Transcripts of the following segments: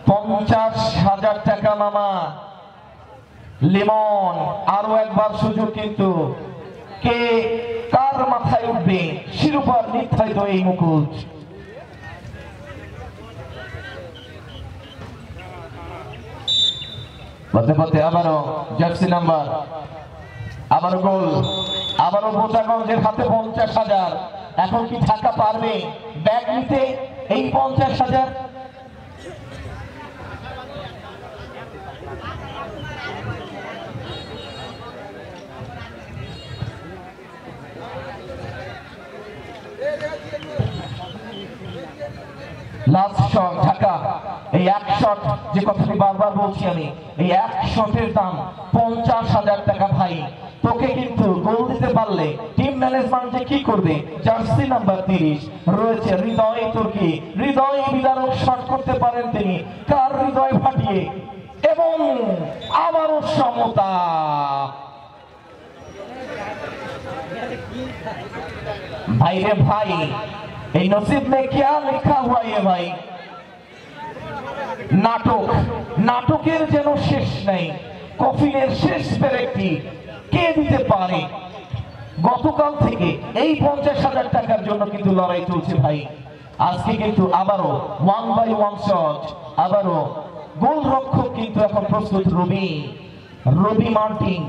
$50,000 টাকা মামা লিমন। আরো একবার সুযোগ, কিন্তু কে কার মাথায় উঠবে শিরোপার নির্ধারিত এই মুকুট? পথে পথে আবারও জার্সি নাম্বার, আবারও গোল, আবারও বোচাগঞ্জের হাতে 50,000। এখন কি ঢাকা পারবে ব্যাগ নিতে এই 50,000? Last shot Dhaka. এই এক শট, যে কথাটি বারবার বলছি আমি, এই এক শটের দাম 50,000 টাকা ভাই। তোকে কিন্তু গোল দিতে পারলে টিম ম্যানেজমেন্ট যে কি করবে? জার্সি নাম্বার 30 রয়েছে হৃদয় তুর্কি। হৃদয় বিদারক শট করতে পারেন তিনি, কার হৃদয় ফাটিয়ে। এবং আবারও সমতা। भाई रे भाई, नसीब में क्या लिखा हुआ है भाई? नाटक नाटकेर जेनो शेष नहीं, कफिलेर शेष पेरेकटी के दिते पारे? गतकाल থেকে এই 50,000 টাকার জন্য কিন্তু লড়াই চলছে ভাই। আজকে কিন্তু আবারও 1 বাই 1 শট, আবারও গোলরক্ষক কিন্তু এখন প্রস্তুত রবি মার্টিন।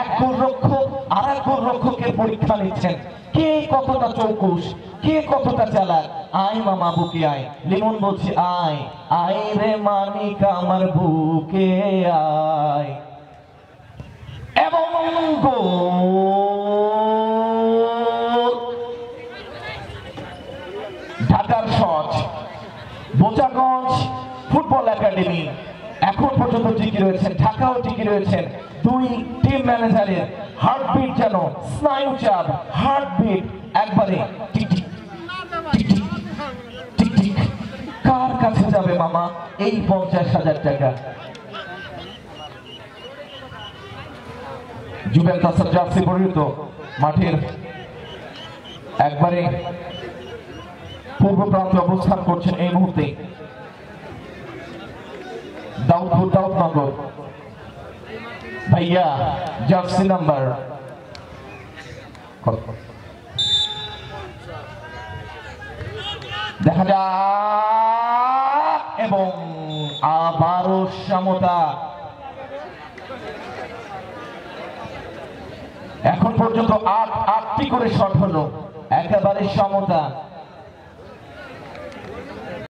এক গোলরক্ষক আর এক গোলরক্ষকের পরীক্ষা নিচ্ছেন, কে কতটা চৌকুশ, কে কতটা চালাক। আয় মামা বুকে আয়, লিমন বলছে আয় আয় রে মানিক আমার বুকে আয়। এবং গোল। ঢাকার শট। বোচাগঞ্জ ফুটবল একাডেমি এখন পর্যন্ত টিকে রয়েছেন, ঢাকাও টিকে রয়েছেন। দুই টিম ম্যানেজারের হার্টবিট যেন স্নায়ু চাপ, হার্টবিট একবারে tick tick tick tick tick tick. কার কাছে যাবে মামা এই 50,000 টাকা? জুভেন্টাসের জার্সি পরিহিত মাঠের একবারে পূর্ব প্রান্তে অবস্থান করছেন এই মুহূর্তে দাউদনগর। ভাইয়া জার্সি নাম্বার দেখা যাক, এবং আবারও সমতা। এখন পর্যন্ত 8টি করে শট হলো, একেবারে সমতা।